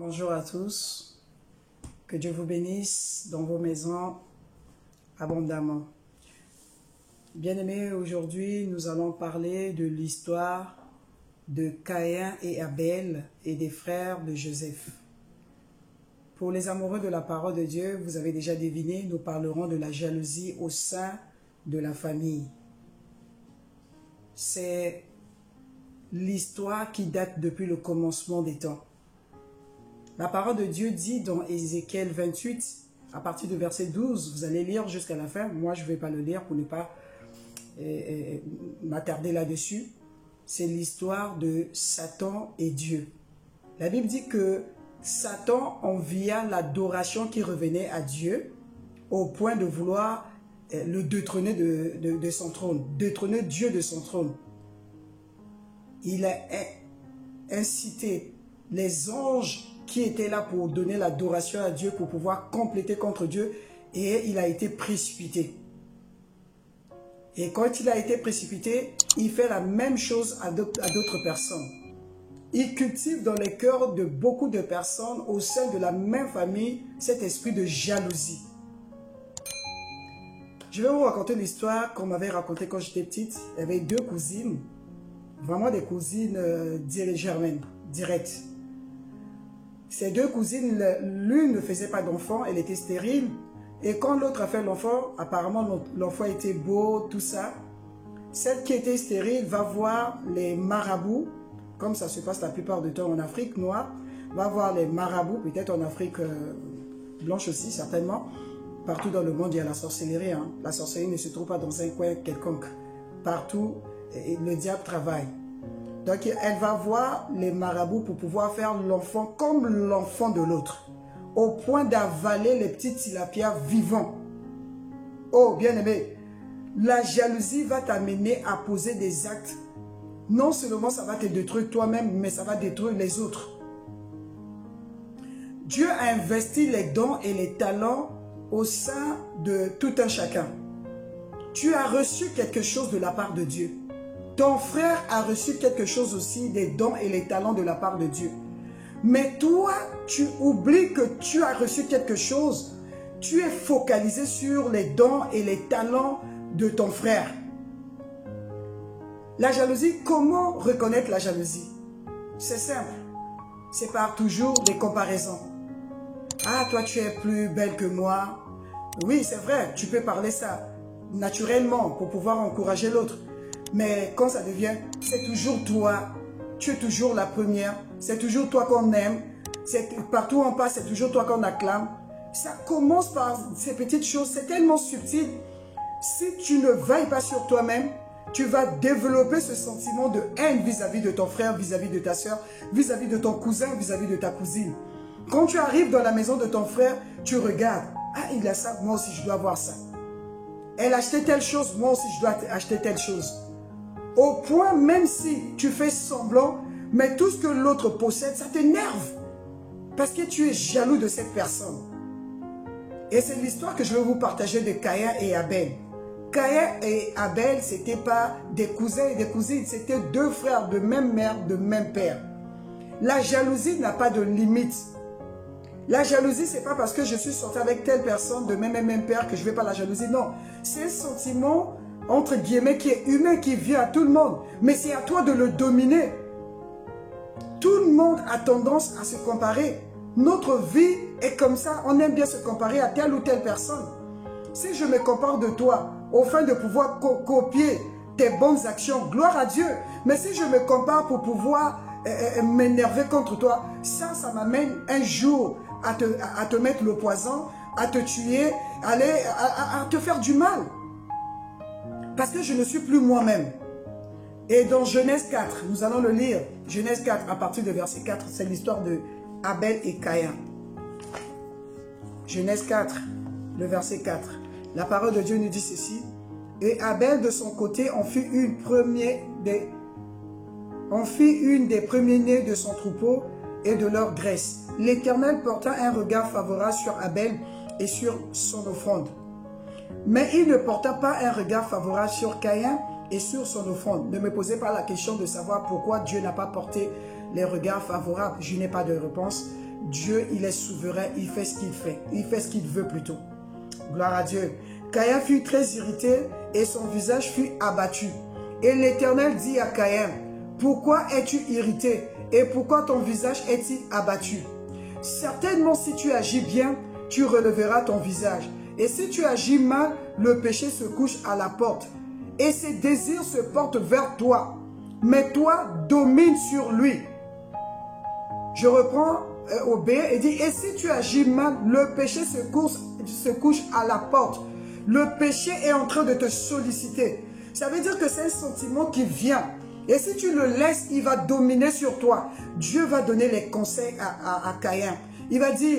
Bonjour à tous, que Dieu vous bénisse dans vos maisons abondamment. Bien-aimés, aujourd'hui nous allons parler de l'histoire de Caïn et Abel et des frères de Joseph. Pour les amoureux de la parole de Dieu, vous avez déjà deviné, nous parlerons de la jalousie au sein de la famille. C'est l'histoire qui date depuis le commencement des temps. La parole de Dieu dit dans Ézéchiel 28, à partir du verset 12, vous allez lire jusqu'à la fin. Moi, je ne vais pas le lire pour ne pas m'attarder là-dessus. C'est l'histoire de Satan et Dieu. La Bible dit que Satan envia l'adoration qui revenait à Dieu au point de vouloir le détrôner de son trône, détrôner Dieu de son trône. Il a incité les anges qui étaient là pour donner l'adoration à Dieu, pour pouvoir compléter contre Dieu, et il a été précipité. Et quand il a été précipité, il fait la même chose à d'autres personnes. Il cultive dans les cœurs de beaucoup de personnes au sein de la même famille cet esprit de jalousie. Je vais vous raconter l'histoire qu'on m'avait racontée quand j'étais petite. Il y avait deux cousines, vraiment des cousines germaines, directes. Ces deux cousines, l'une ne faisait pas d'enfant, elle était stérile. Et quand l'autre a fait l'enfant, apparemment l'enfant était beau, tout ça. Celle qui était stérile va voir les marabouts, comme ça se passe la plupart du temps en Afrique noire, va voir les marabouts, peut-être en Afrique blanche aussi, certainement. Partout dans le monde, il y a la sorcellerie. Hein. La sorcellerie ne se trouve pas dans un coin quelconque. Partout, le diable travaille. Donc, elle va voir les marabouts pour pouvoir faire l'enfant comme l'enfant de l'autre, au point d'avaler les petits tilapias vivants. Oh, bien-aimé, la jalousie va t'amener à poser des actes. Non seulement ça va te détruire toi-même, mais ça va détruire les autres. Dieu a investi les dons et les talents au sein de tout un chacun. Tu as reçu quelque chose de la part de Dieu. Ton frère a reçu quelque chose aussi, des dons et les talents de la part de Dieu. Mais toi, tu oublies que tu as reçu quelque chose. Tu es focalisé sur les dons et les talents de ton frère. La jalousie, comment reconnaître la jalousie? C'est simple. C'est par toujours des comparaisons. Ah, toi, tu es plus belle que moi. Oui, c'est vrai, tu peux parler ça naturellement pour pouvoir encourager l'autre. Mais quand ça devient, c'est toujours toi, tu es toujours la première, c'est toujours toi qu'on aime, partout où on passe, c'est toujours toi qu'on acclame. Ça commence par ces petites choses, c'est tellement subtil. Si tu ne veilles pas sur toi-même, tu vas développer ce sentiment de haine vis-à-vis de ton frère, vis-à-vis de ta soeur, vis-à-vis de ton cousin, vis-à-vis de ta cousine. Quand tu arrives dans la maison de ton frère, tu regardes. Ah, il a ça, moi aussi je dois avoir ça. Elle a acheté telle chose, moi aussi je dois acheter telle chose. Au point, même si tu fais semblant, mais tout ce que l'autre possède, ça t'énerve. Parce que tu es jaloux de cette personne. Et c'est l'histoire que je vais vous partager de Caïn et Abel. Caïn et Abel, ce n'étaient pas des cousins et des cousines, c'était deux frères de même mère, de même père. La jalousie n'a pas de limite. La jalousie, ce n'est pas parce que je suis sorti avec telle personne de même père que je ne vais pas la jalousie. Non, c'est un sentiment entre guillemets, qui est humain, qui vient à tout le monde. Mais c'est à toi de le dominer. Tout le monde a tendance à se comparer. Notre vie est comme ça. On aime bien se comparer à telle ou telle personne. Si je me compare de toi, au fin de pouvoir copier tes bonnes actions, gloire à Dieu. Mais si je me compare pour pouvoir m'énerver contre toi, ça m'amène un jour à te mettre le poison, à te tuer, à te faire du mal. Parce que je ne suis plus moi-même. Et dans Genèse 4, nous allons le lire. Genèse 4, à partir de verset 4, c'est l'histoire de Abel et Caïn. Genèse 4, le verset 4. La parole de Dieu nous dit ceci. Et Abel, de son côté, en fit une des premiers-nés de son troupeau et de leur graisse. L'Éternel porta un regard favorable sur Abel et sur son offrande. Mais il ne porta pas un regard favorable sur Caïn et sur son offrande. Ne me posez pas la question de savoir pourquoi Dieu n'a pas porté les regards favorables. Je n'ai pas de réponse. Dieu, il est souverain, il fait ce qu'il fait. Il fait ce qu'il veut plutôt. Gloire à Dieu. Caïn fut très irrité et son visage fut abattu. Et l'Éternel dit à Caïn, pourquoi es-tu irrité et pourquoi ton visage est-il abattu? Certainement si tu agis bien, tu releveras ton visage. Et si tu agis mal, le péché se couche à la porte. Et ses désirs se portent vers toi. Mais toi, domine sur lui. Je reprends au B et dit, et si tu agis mal, le péché se couche à la porte. Le péché est en train de te solliciter. Ça veut dire que c'est un sentiment qui vient. Et si tu le laisses, il va dominer sur toi. Dieu va donner les conseils à Caïn. Il va dire,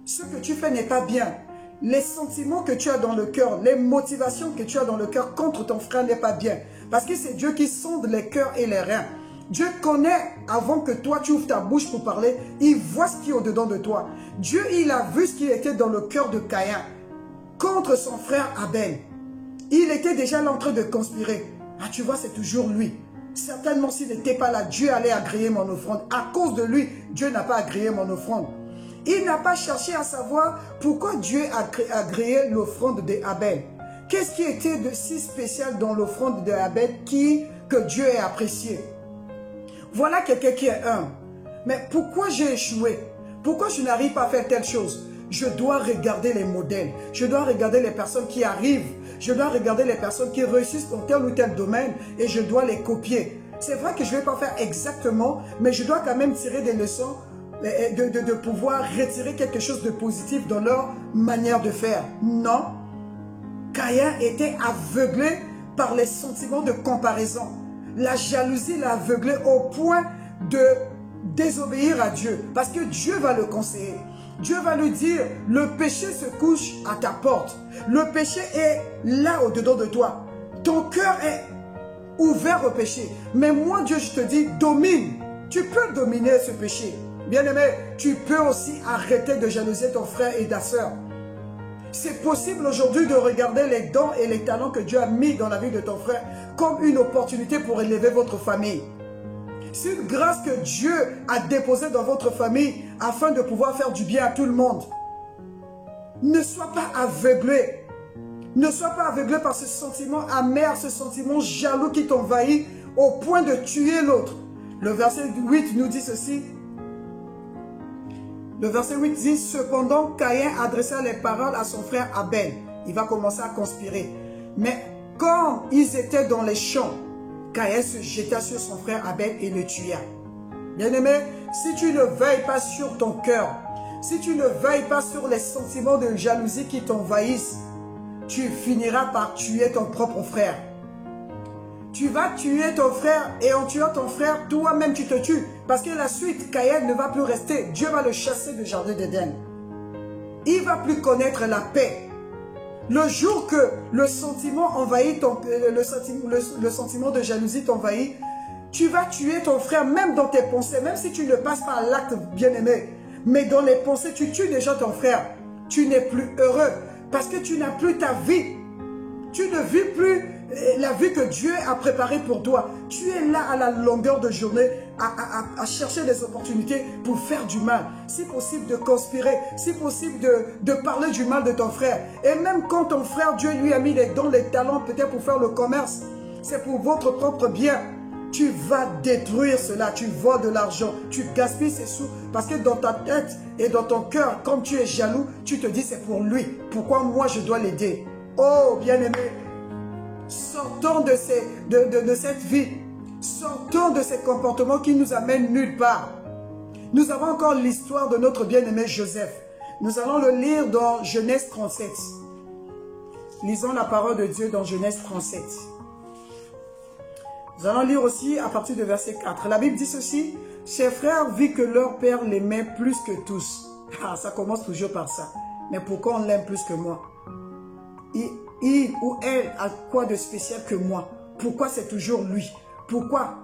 ce que tu fais n'est pas bien. Les sentiments que tu as dans le cœur, les motivations que tu as dans le cœur contre ton frère n'est pas bien. Parce que c'est Dieu qui sonde les cœurs et les reins. Dieu connaît avant que toi tu ouvres ta bouche pour parler. Il voit ce qui est au-dedans de toi. Dieu, il a vu ce qui était dans le cœur de Caïn contre son frère Abel. Il était déjà là en train de conspirer. Ah, tu vois, c'est toujours lui. Certainement, s'il n'était pas là, Dieu allait agréer mon offrande. À cause de lui, Dieu n'a pas agréé mon offrande. Il n'a pas cherché à savoir pourquoi Dieu a agréé l'offrande d'Abel. Qu'est-ce qui était de si spécial dans l'offrande d'Abel que Dieu ait apprécié? Voilà quelqu'un qui est humble. Mais pourquoi j'ai échoué? Pourquoi je n'arrive pas à faire telle chose? Je dois regarder les modèles. Je dois regarder les personnes qui arrivent. Je dois regarder les personnes qui réussissent dans tel ou tel domaine et je dois les copier. C'est vrai que je ne vais pas faire exactement, mais je dois quand même tirer des leçons, de pouvoir retirer quelque chose de positif dans leur manière de faire. Non. Caïn était aveuglé par les sentiments de comparaison. La jalousie l'a aveuglé au point de désobéir à Dieu. Parce que Dieu va le conseiller. Dieu va lui dire, le péché se couche à ta porte. Le péché est là au-dedans de toi. Ton cœur est ouvert au péché. Mais moi, Dieu, je te dis, domine. Tu peux dominer ce péché. Bien-aimé, tu peux aussi arrêter de jalouser ton frère et ta soeur. C'est possible aujourd'hui de regarder les dons et les talents que Dieu a mis dans la vie de ton frère comme une opportunité pour élever votre famille. C'est une grâce que Dieu a déposée dans votre famille afin de pouvoir faire du bien à tout le monde. Ne sois pas aveuglé. Ne sois pas aveuglé par ce sentiment amer, ce sentiment jaloux qui t'envahit au point de tuer l'autre. Le verset 8 nous dit ceci. Le verset 8 dit, cependant, Caïn adressa les paroles à son frère Abel. Il va commencer à conspirer. Mais quand ils étaient dans les champs, Caïn se jeta sur son frère Abel et le tua. Bien-aimé, si tu ne veilles pas sur ton cœur, si tu ne veilles pas sur les sentiments de jalousie qui t'envahissent, tu finiras par tuer ton propre frère. Tu vas tuer ton frère et en tuant ton frère, toi-même tu te tues. Parce que la suite, Caïn ne va plus rester. Dieu va le chasser du jardin d'Éden. Il ne va plus connaître la paix. Le jour que le sentiment envahit le sentiment de jalousie t'envahit, tu vas tuer ton frère même dans tes pensées, même si tu ne passes pas à l'acte bien-aimé. Mais dans les pensées, tu tues déjà ton frère. Tu n'es plus heureux parce que tu n'as plus ta vie. Tu ne vis plus la vie que Dieu a préparée pour toi. Tu es là à la longueur de journée à chercher des opportunités pour faire du mal. Si possible de conspirer, si possible de parler du mal de ton frère. Et même quand ton frère, Dieu lui a mis les dons, les talents peut-être pour faire le commerce, c'est pour votre propre bien. Tu vas détruire cela, tu voles de l'argent, tu gaspilles ces sous. Parce que dans ta tête et dans ton cœur, comme tu es jaloux, tu te dis c'est pour lui. Pourquoi moi je dois l'aider? Oh bien-aimé, sortons de cette vie. Sortons de ces comportements qui nous amènent nulle part. Nous avons encore l'histoire de notre bien-aimé Joseph. Nous allons le lire dans Genèse 37. Lisons la parole de Dieu dans Genèse 37. Nous allons lire aussi à partir de verset 4. La Bible dit ceci. Ses frères virent que leur père l'aimait plus que tous. Ah, ça commence toujours par ça. Mais pourquoi on l'aime plus que moi? Il ou elle a quoi de spécial que moi? Pourquoi c'est toujours lui? Pourquoi?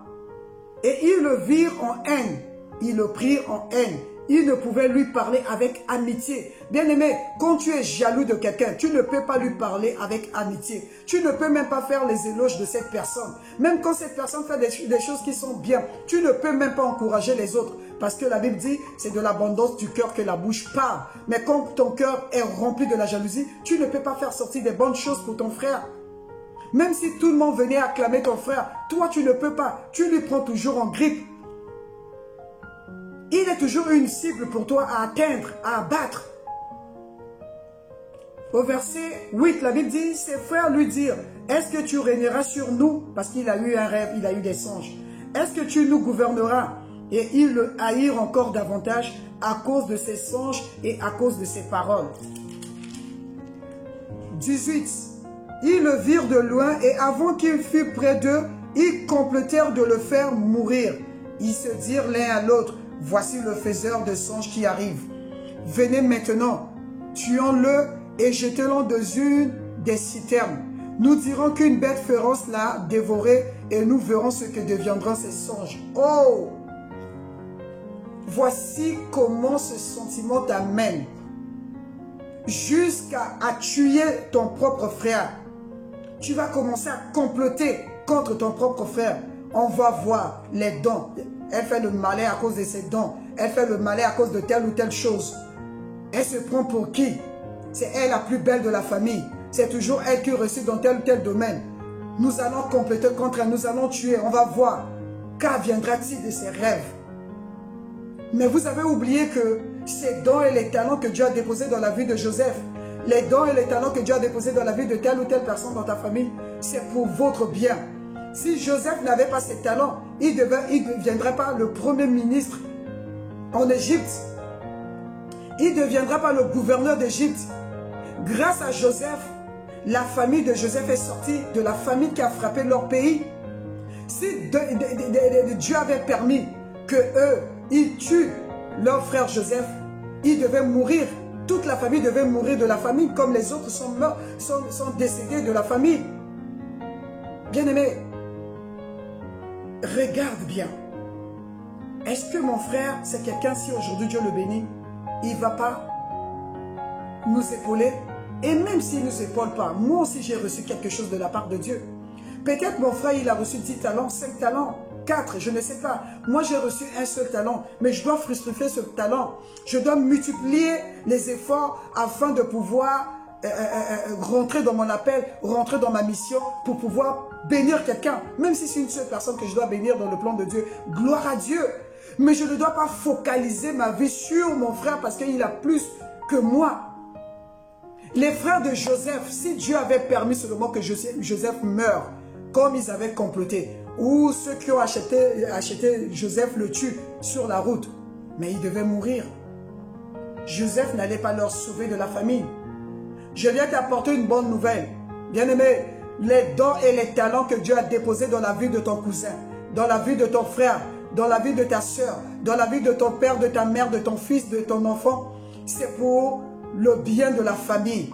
Et ils le virent en haine. Ils le prirent en haine. Ils ne pouvaient lui parler avec amitié. Bien-aimé, quand tu es jaloux de quelqu'un, tu ne peux pas lui parler avec amitié. Tu ne peux même pas faire les éloges de cette personne. Même quand cette personne fait des choses qui sont bien, tu ne peux même pas encourager les autres. Parce que la Bible dit, c'est de l'abondance du cœur que la bouche parle. Mais quand ton cœur est rempli de la jalousie, tu ne peux pas faire sortir des bonnes choses pour ton frère. Même si tout le monde venait acclamer ton frère, toi tu ne peux pas. Tu lui prends toujours en grippe. Il est toujours une cible pour toi à atteindre, à abattre. Au verset 8, la Bible dit, ses frères lui dirent, est-ce que tu régneras sur nous? Parce qu'il a eu un rêve, il a eu des songes. Est-ce que tu nous gouverneras? Et ils le haïrent encore davantage à cause de ses songes et à cause de ses paroles. 18. Ils le virent de loin et avant qu'il fût près d'eux, ils complétèrent de le faire mourir. Ils se dirent l'un à l'autre, voici le faiseur de songes qui arrive. Venez maintenant, tuons-le et jetons-le dans une des citernes. Nous dirons qu'une bête féroce l'a dévoré et nous verrons ce que deviendront ses songes. Oh! Voici comment ce sentiment t'amène jusqu'à tuer ton propre frère. Tu vas commencer à comploter contre ton propre frère. On va voir les dons. Elle fait le malin à cause de ses dons. Elle fait le malin à cause de telle ou telle chose. Elle se prend pour qui? C'est elle la plus belle de la famille. C'est toujours elle qui réussit dans tel ou tel domaine. Nous allons compléter contre elle. Nous allons tuer. On va voir. Qu'adviendra-t-il de ses rêves? Mais vous avez oublié que ces dons et les talents que Dieu a déposés dans la vie de Joseph, les dons et les talents que Dieu a déposés dans la vie de telle ou telle personne dans ta famille, c'est pour votre bien. Si Joseph n'avait pas ces talents, il ne deviendrait pas le premier ministre en Égypte. Il ne deviendra pas le gouverneur d'Égypte. Grâce à Joseph, la famille de Joseph est sortie de la famine qui a frappé leur pays. Si Dieu avait permis que eux, ils tuent leur frère Joseph, ils devaient mourir. Toute la famille devait mourir de la famine, comme les autres sont morts, sont décédés de la famine. Bien-aimé, regarde bien. Est-ce que mon frère, c'est quelqu'un, si aujourd'hui Dieu le bénit, il ne va pas nous épauler? Et même s'il ne nous épaule pas, moi aussi j'ai reçu quelque chose de la part de Dieu. Peut-être mon frère, il a reçu 10 talents, 5 talents, 4, je ne sais pas. Moi, j'ai reçu un seul talent, mais je dois fructifier ce talent. Je dois multiplier les efforts afin de pouvoir rentrer dans mon appel, rentrer dans ma mission pour pouvoir bénir quelqu'un. Même si c'est une seule personne que je dois bénir dans le plan de Dieu. Gloire à Dieu. Mais je ne dois pas focaliser ma vie sur mon frère parce qu'il a plus que moi. Les frères de Joseph, si Dieu avait permis seulement que Joseph meure, comme ils avaient comploté, ou ceux qui ont acheté Joseph le tuent sur la route, mais il devait mourir. Joseph n'allait pas leur sauver de la famine. Je viens t'apporter une bonne nouvelle. Bien-aimé, les dons et les talents que Dieu a déposés dans la vie de ton cousin, dans la vie de ton frère, dans la vie de ta soeur, dans la vie de ton père, de ta mère, de ton fils, de ton enfant, c'est pour le bien de la famille.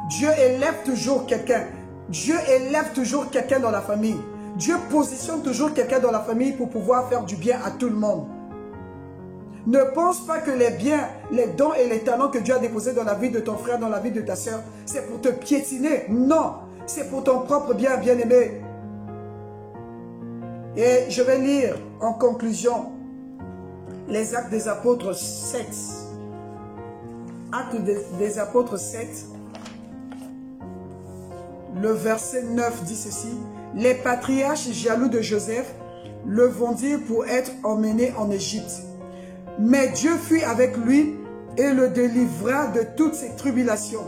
Dieu élève toujours quelqu'un. Dieu élève toujours quelqu'un dans la famille. Dieu positionne toujours quelqu'un dans la famille pour pouvoir faire du bien à tout le monde. Ne pense pas que les biens, les dons et les talents que Dieu a déposés dans la vie de ton frère, dans la vie de ta soeur, c'est pour te piétiner. Non, c'est pour ton propre bien, bien-aimé. Et je vais lire en conclusion les Actes des Apôtres 7. Actes des Apôtres 7. Le verset 9 dit ceci. Les patriarches jaloux de Joseph le vendirent pour être emmené en Égypte. Mais Dieu fut avec lui et le délivra de toutes ses tribulations.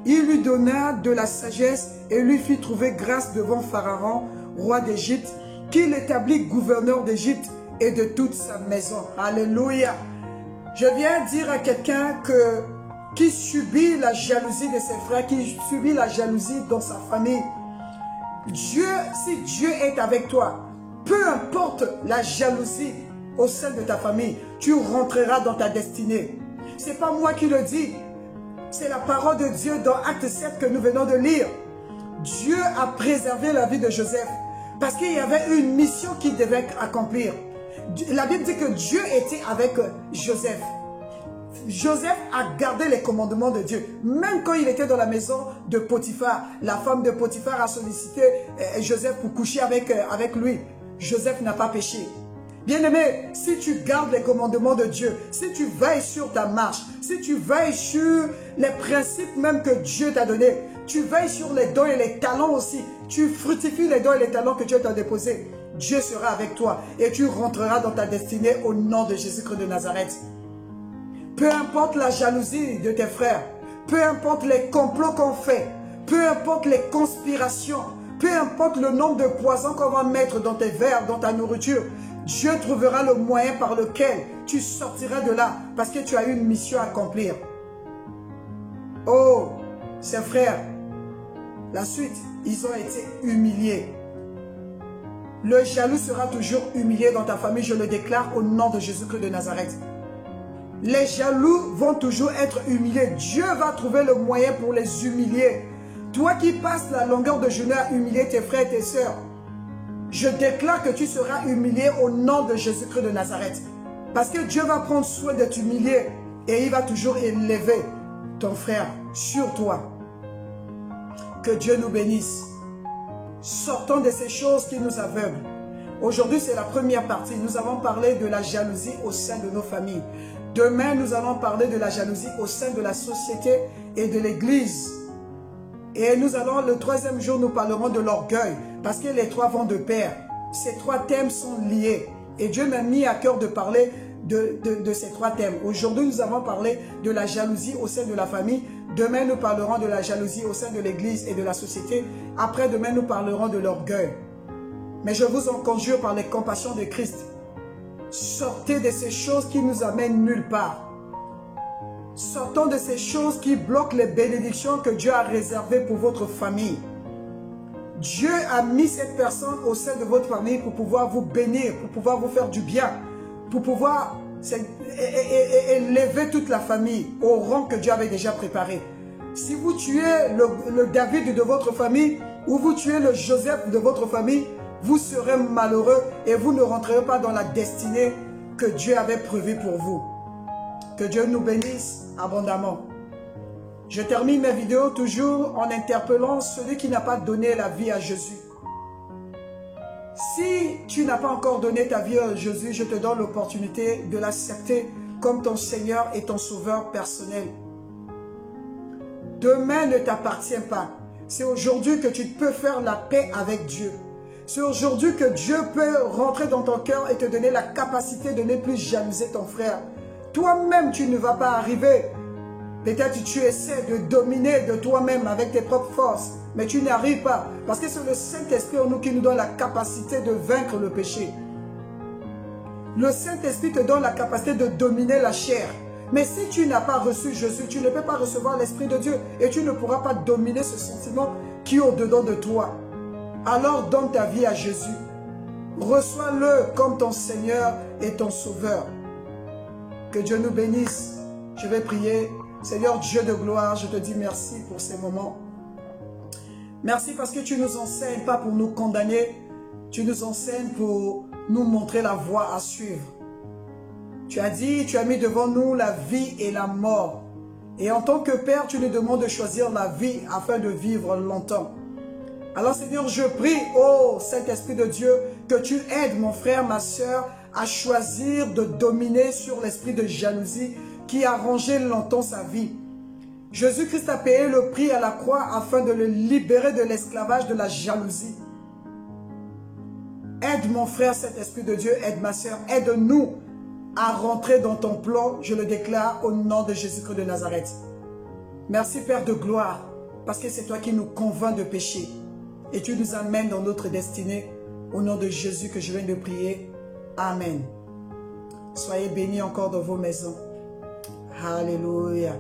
Il lui donna de la sagesse et lui fit trouver grâce devant Pharaon, roi d'Égypte, qu'il établit gouverneur d'Égypte et de toute sa maison. Alléluia. Je viens dire à quelqu'un qui subit la jalousie de ses frères, qui subit la jalousie dans sa famille. Dieu, si Dieu est avec toi, peu importe la jalousie au sein de ta famille, tu rentreras dans ta destinée. Ce n'est pas moi qui le dis, c'est la parole de Dieu dans Acte 7 que nous venons de lire. Dieu a préservé la vie de Joseph parce qu'il y avait une mission qu'il devait accomplir. La Bible dit que Dieu était avec Joseph. Joseph a gardé les commandements de Dieu. Même quand il était dans la maison de Potiphar, la femme de Potiphar a sollicité Joseph pour coucher avec lui. Joseph n'a pas péché. Bien-aimé, si tu gardes les commandements de Dieu, si tu veilles sur ta marche, si tu veilles sur les principes même que Dieu t'a donnés, tu veilles sur les dons et les talents aussi, tu fructifies les dons et les talents que Dieu t'a déposés, Dieu sera avec toi et tu rentreras dans ta destinée au nom de Jésus-Christ de Nazareth. Peu importe la jalousie de tes frères, peu importe les complots qu'on fait, peu importe les conspirations, peu importe le nombre de poisons qu'on va mettre dans tes verres, dans ta nourriture, Dieu trouvera le moyen par lequel tu sortiras de là parce que tu as une mission à accomplir. Oh, ces frères, la suite, ils ont été humiliés. Le jaloux sera toujours humilié dans ta famille, je le déclare au nom de Jésus-Christ de Nazareth. Les jaloux vont toujours être humiliés. Dieu va trouver le moyen pour les humilier. Toi qui passes la longueur de journée à humilier tes frères et tes sœurs, je déclare que tu seras humilié au nom de Jésus-Christ de Nazareth. Parce que Dieu va prendre soin de t'humilier et il va toujours élever ton frère sur toi. Que Dieu nous bénisse. Sortons de ces choses qui nous aveuglent. Aujourd'hui, c'est la première partie. Nous avons parlé de la jalousie au sein de nos familles. Demain, nous allons parler de la jalousie au sein de la société et de l'Église. Et nous allons, le troisième jour, nous parlerons de l'orgueil. Parce que les trois vont de pair. Ces trois thèmes sont liés. Et Dieu m'a mis à cœur de parler de ces trois thèmes. Aujourd'hui, nous avons parlé de la jalousie au sein de la famille. Demain, nous parlerons de la jalousie au sein de l'Église et de la société. Après-demain, nous parlerons de l'orgueil. Mais je vous en conjure par les compassions de Christ. Sortez de ces choses qui nous amènent nulle part. Sortons de ces choses qui bloquent les bénédictions que Dieu a réservées pour votre famille. Dieu a mis cette personne au sein de votre famille pour pouvoir vous bénir, pour pouvoir vous faire du bien, pour pouvoir élever toute la famille au rang que Dieu avait déjà préparé. Si vous tuez le David de votre famille ou vous tuez le Joseph de votre famille, vous serez malheureux et vous ne rentrerez pas dans la destinée que Dieu avait prévue pour vous. Que Dieu nous bénisse abondamment. Je termine mes vidéos toujours en interpellant celui qui n'a pas donné la vie à Jésus. Si tu n'as pas encore donné ta vie à Jésus, je te donne l'opportunité de l'accepter comme ton Seigneur et ton Sauveur personnel. Demain ne t'appartient pas. C'est aujourd'hui que tu peux faire la paix avec Dieu. C'est aujourd'hui que Dieu peut rentrer dans ton cœur et te donner la capacité de ne plus jalouser ton frère. Toi-même, tu ne vas pas arriver. Peut-être tu essaies de dominer de toi-même avec tes propres forces, mais tu n'y arrives pas. Parce que c'est le Saint-Esprit en nous qui nous donne la capacité de vaincre le péché. Le Saint-Esprit te donne la capacité de dominer la chair. Mais si tu n'as pas reçu Jésus, tu ne peux pas recevoir l'Esprit de Dieu. Et tu ne pourras pas dominer ce sentiment qui est au-dedans de toi. Alors donne ta vie à Jésus. Reçois-le comme ton Seigneur et ton Sauveur. Que Dieu nous bénisse. Je vais prier. Seigneur Dieu de gloire, je te dis merci pour ces moments. Merci parce que tu nous enseignes pas pour nous condamner. Tu nous enseignes pour nous montrer la voie à suivre. Tu as dit, tu as mis devant nous la vie et la mort. Et en tant que Père, tu nous demandes de choisir la vie afin de vivre longtemps. Alors Seigneur, je prie, ô Saint-Esprit de Dieu, que tu aides mon frère, ma soeur, à choisir de dominer sur l'esprit de jalousie qui a rongé longtemps sa vie. Jésus-Christ a payé le prix à la croix afin de le libérer de l'esclavage de la jalousie. Aide mon frère, Saint-Esprit de Dieu, aide ma soeur, aide-nous à rentrer dans ton plan, je le déclare au nom de Jésus-Christ de Nazareth. Merci Père de gloire, parce que c'est toi qui nous convainc de péché et tu nous amènes dans notre destinée. Au nom de Jésus que je viens de prier. Amen. Soyez bénis encore dans vos maisons. Alléluia.